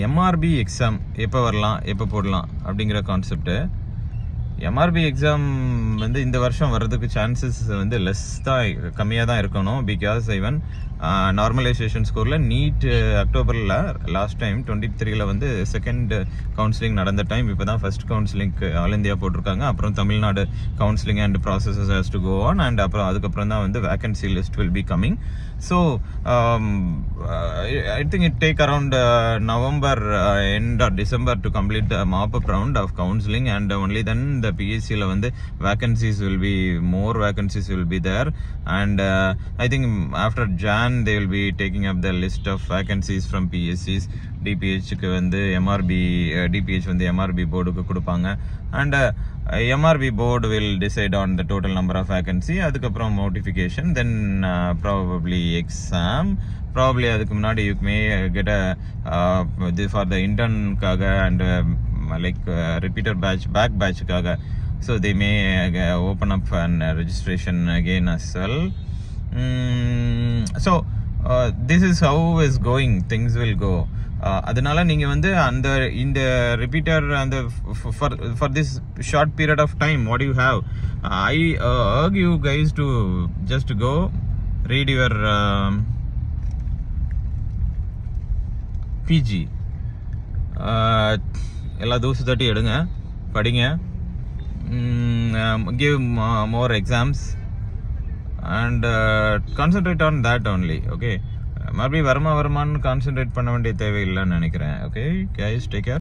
MRP exam எப்போ வரலாம் எப்போ போடலாம் அப்படிங்கிற கான்செப்ட்டு. எம்ஆர்பி எக்ஸாம் வந்து இந்த வருஷம் வர்றதுக்கு சான்சஸ் வந்து கம்மியாக தான் இருக்கணும். பிகாஸ் ஈவன் நார்மலைசேஷன் ஸ்கோரில் நீட் அக்டோபரில் லாஸ்ட் டைம் 23 வந்து செகண்ட் கவுன்சிலிங் நடந்த டைம். இப்போ தான் ஃபர்ஸ்ட் கவுன்சிலிங்க்கு ஆல் இந்தியா போட்டிருக்காங்க. அப்புறம் Tamil Nadu counselling and processes has to go on. And அப்புறம் அதுக்கப்புறம் தான் வந்து vacancy list will be coming. So I think it take around November end or December to complete the mop-up round of counseling, and only then the PSC la வந்து more vacancies will be there. And I think after Jan they will be taking up the list of vacancies from PSCs. DPH க்கு வந்து DPH வந்து MRB போர்டுக்கு கொடுப்பாங்க. And MRB board will decide on the total number of vacancy. அதுக்கப்புறம் notification, then probably exam. Probably அதுக்கு முன்னாடி you may get a for the intern காக and repeater back batch காக. So they may open up an registration again as well. So this is how is going, things will go. அதனால நீங்க வந்து இந்த repeater அந்த for this short period of time what you have, I urge you guys to just go read your PG. எல்லா தூசு தட்டி எடுங்க, படிங்க, give more exams and concentrate on that only. Okay, மறுபடியும் வருமானு கான்சென்ட்ரேட் பண்ண வேண்டிய தேவையில்லைன்னு நினைக்கிறேன். Okay guys, take care.